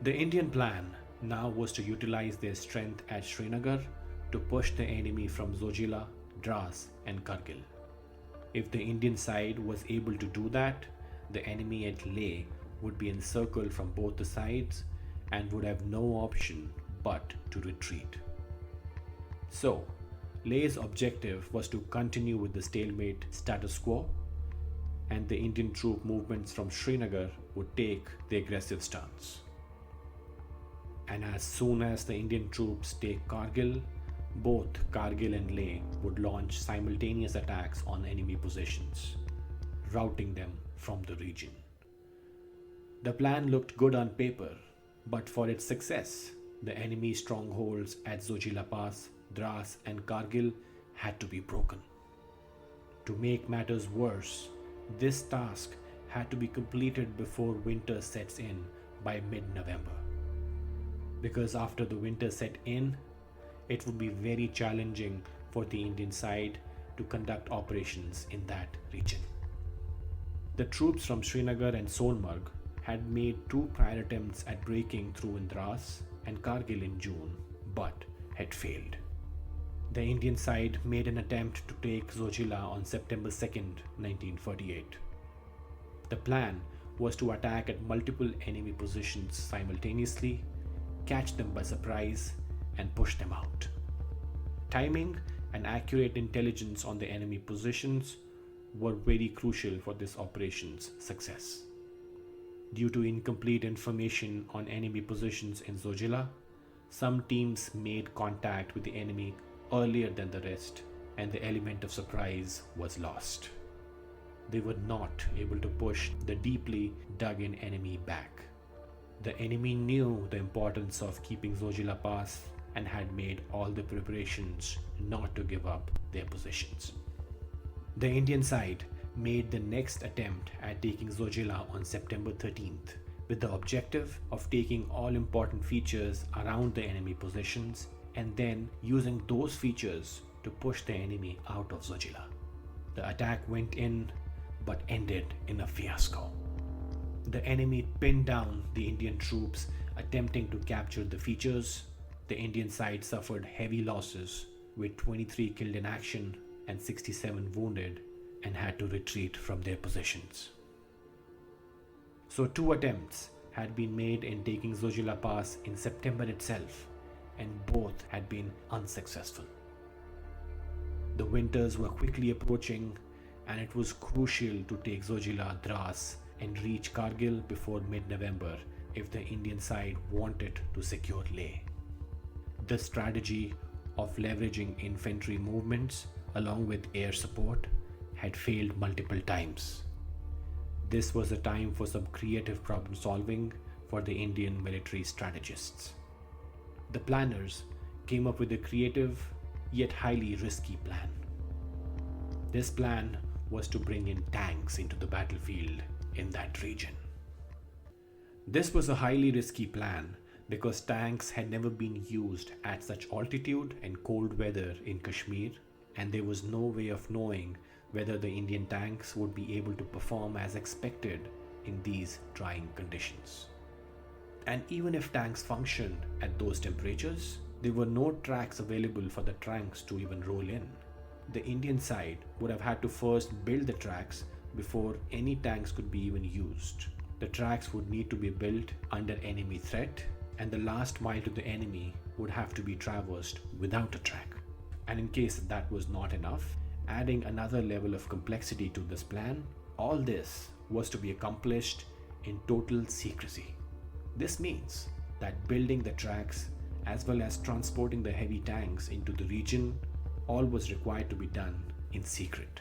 The Indian plan now was to utilize their strength at Srinagar to push the enemy from Zojila, Dras, and Kargil. If the Indian side was able to do that, the enemy at Leh would be encircled from both the sides and would have no option but to retreat. So, Leh's objective was to continue with the stalemate status quo, and the Indian troop movements from Srinagar would take the aggressive stance. And as soon as the Indian troops take Kargil, both Kargil and Leh would launch simultaneous attacks on enemy positions, routing them from the region. The plan looked good on paper, but for its success, the enemy strongholds at Zojila Pass, Dras, and Kargil had to be broken. To make matters worse, this task had to be completed before winter sets in by mid-November. Because after the winter set in, it would be very challenging for the Indian side to conduct operations in that region. The troops from Srinagar and Sonmarg had made two prior attempts at breaking through in Dras and Kargil in June, but had failed. The Indian side made an attempt to take Zojila on September 2nd, 1948. The plan was to attack at multiple enemy positions simultaneously, catch them by surprise, and push them out. Timing and accurate intelligence on the enemy positions were very crucial for this operation's success. Due to incomplete information on enemy positions in Zojila, some teams made contact with the enemy earlier than the rest, and the element of surprise was lost. They were not able to push the deeply dug-in enemy back. The enemy knew the importance of keeping Zojila Pass and had made all the preparations not to give up their positions. The Indian side made the next attempt at taking Zojila on September 13th with the objective of taking all important features around the enemy positions and then using those features to push the enemy out of Zojila. The attack went in but ended in a fiasco. The enemy pinned down the Indian troops attempting to capture the features. The Indian side suffered heavy losses with 23 killed in action and 67 wounded and had to retreat from their positions. So two attempts had been made in taking Zojila Pass in September itself, and both had been unsuccessful. The winters were quickly approaching, and it was crucial to take Zojila, Dras, and reach Kargil before mid-November if the Indian side wanted to secure Leh. The strategy of leveraging infantry movements along with air support had failed multiple times. This was a time for some creative problem solving for the Indian military strategists. The planners came up with a creative yet highly risky plan. This plan was to bring in tanks into the battlefield in that region. This was a highly risky plan because tanks had never been used at such altitude and cold weather in Kashmir, and there was no way of knowing whether the Indian tanks would be able to perform as expected in these trying conditions. And even if tanks functioned at those temperatures, there were no tracks available for the tanks to even roll in. The Indian side would have had to first build the tracks before any tanks could be even used. The tracks would need to be built under enemy threat, and the last mile to the enemy would have to be traversed without a track. And in case that was not enough, adding another level of complexity to this plan, all this was to be accomplished in total secrecy. This means that building the tracks as well as transporting the heavy tanks into the region, all was required to be done in secret.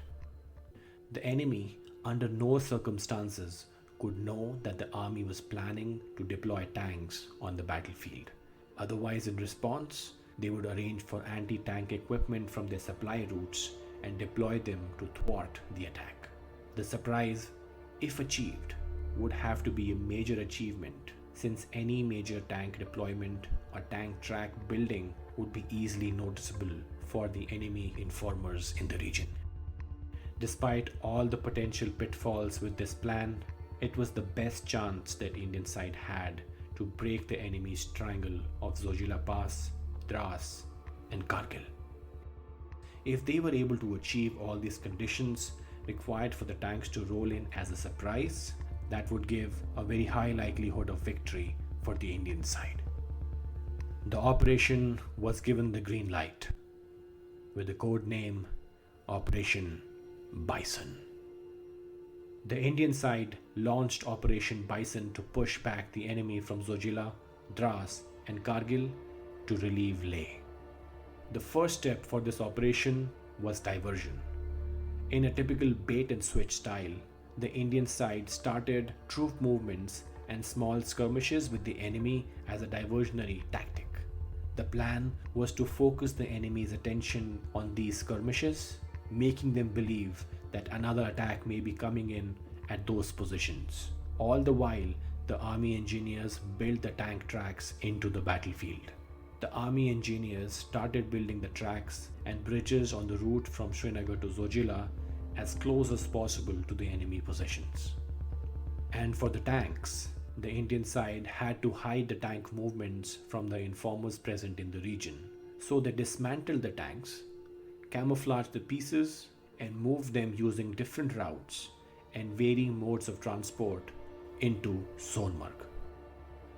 The enemy, under no circumstances, could know that the army was planning to deploy tanks on the battlefield. Otherwise, in response, they would arrange for anti-tank equipment from their supply routes and deploy them to thwart the attack. The surprise, if achieved, would have to be a major achievement, since any major tank deployment or tank track building would be easily noticeable for the enemy informers in the region. Despite all the potential pitfalls with this plan, it was the best chance that Indian side had to break the enemy's triangle of Zojila Pass, Dras, and Kargil. If they were able to achieve all these conditions required for the tanks to roll in as a surprise, that would give a very high likelihood of victory for the Indian side. The operation was given the green light with the code name Operation Bison. The Indian side launched Operation Bison to push back the enemy from Zojila, Dras, and Kargil to relieve Leh. The first step for this operation was diversion. In a typical bait and switch style, the Indian side started troop movements and small skirmishes with the enemy as a diversionary tactic. The plan was to focus the enemy's attention on these skirmishes, making them believe that another attack may be coming in at those positions. All the while, the army engineers built the tank tracks into the battlefield. The army engineers started building the tracks and bridges on the route from Srinagar to Zojila as close as possible to the enemy positions. And for the tanks, the Indian side had to hide the tank movements from the informers present in the region. So they dismantled the tanks, camouflaged the pieces, and moved them using different routes and varying modes of transport into Sonmarg.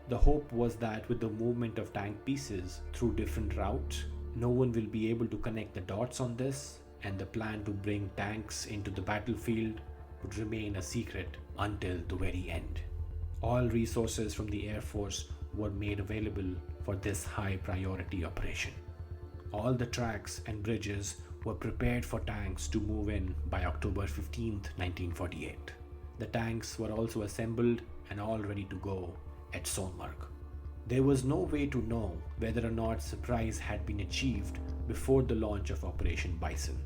The hope was that with the movement of tank pieces through different routes, no one will be able to connect the dots on this, and the plan to bring tanks into the battlefield would remain a secret until the very end. All resources from the Air Force were made available for this high priority operation. All the tracks and bridges were prepared for tanks to move in by October 15, 1948. The tanks were also assembled and all ready to go at Sonmarg. There was no way to know whether or not surprise had been achieved before the launch of Operation Bison.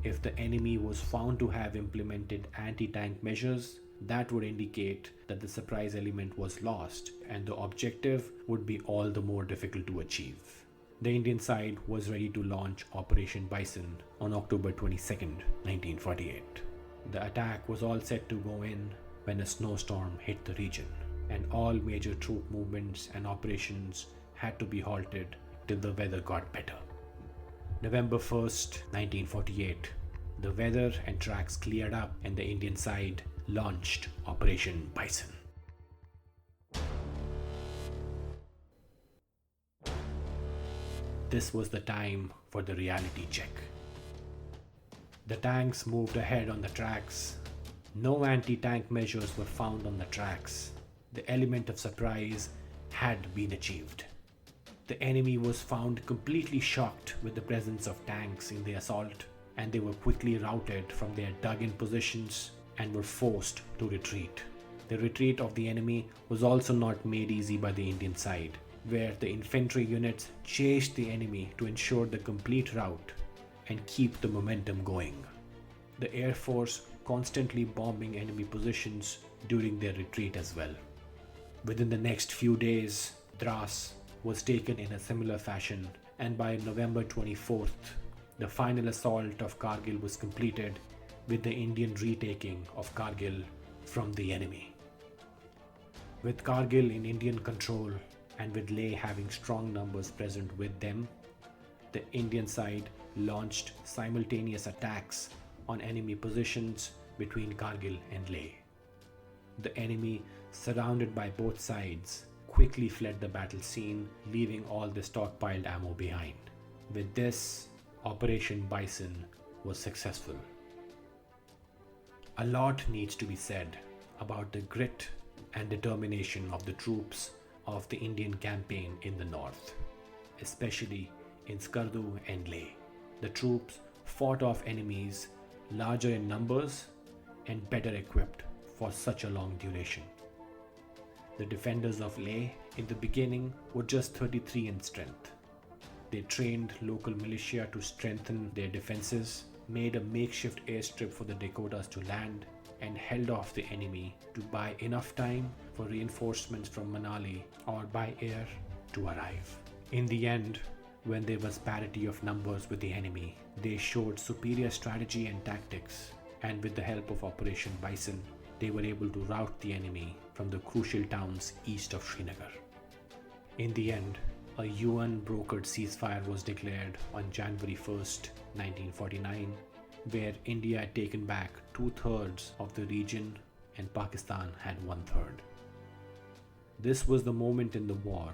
If the enemy was found to have implemented anti-tank measures, that would indicate that the surprise element was lost and the objective would be all the more difficult to achieve. The Indian side was ready to launch Operation Bison on October 22, 1948. The attack was all set to go in when a snowstorm hit the region, and all major troop movements and operations had to be halted till the weather got better. November 1st, 1948, the weather and tracks cleared up and the Indian side launched Operation Bison. This was the time for the reality check. The tanks moved ahead on the tracks. No anti-tank measures were found on the tracks. The element of surprise had been achieved. The enemy was found completely shocked with the presence of tanks in the assault, and they were quickly routed from their dug-in positions and were forced to retreat. The retreat of the enemy was also not made easy by the Indian side, where the infantry units chased the enemy to ensure the complete rout and keep the momentum going. The Air Force constantly bombing enemy positions during their retreat as well. Within the next few days, Dras was taken in a similar fashion, and by November 24th, the final assault of Kargil was completed with the Indian retaking of Kargil from the enemy. With Kargil in Indian control and with Leh having strong numbers present with them, the Indian side launched simultaneous attacks on enemy positions between Kargil and Leh. The enemy, surrounded by both sides, quickly fled the battle scene, leaving all the stockpiled ammo behind. With this, Operation Bison was successful. A lot needs to be said about the grit and determination of the troops of the Indian campaign in the north, especially in Skardu and Leh. The troops fought off enemies larger in numbers and better equipped for such a long duration. The defenders of Leh in the beginning were just 33 in strength. They trained local militia to strengthen their defenses, made a makeshift airstrip for the Dakotas to land, and held off the enemy to buy enough time for reinforcements from Manali or by air to arrive. In the end, when there was parity of numbers with the enemy, they showed superior strategy and tactics, and with the help of Operation Bison, they were able to rout the enemy from the crucial towns east of Srinagar. In the end, a UN brokered ceasefire was declared on January 1st, 1949, where India had taken back 2/3 of the region and Pakistan had 1/3. This was the moment in the war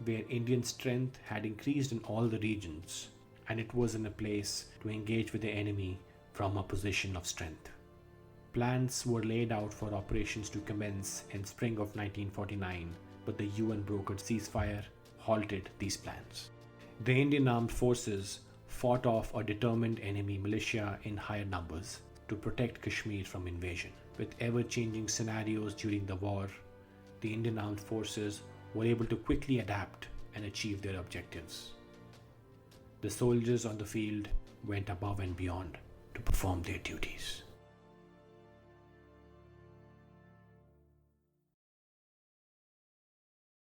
where Indian strength had increased in all the regions, and it was in a place to engage with the enemy from a position of strength. Plans were laid out for operations to commence in spring of 1949, but the UN brokered ceasefire halted these plans. The Indian armed forces fought off a determined enemy militia in higher numbers to protect Kashmir from invasion. With ever-changing scenarios during the war, the Indian armed forces were able to quickly adapt and achieve their objectives. The soldiers on the field went above and beyond to perform their duties.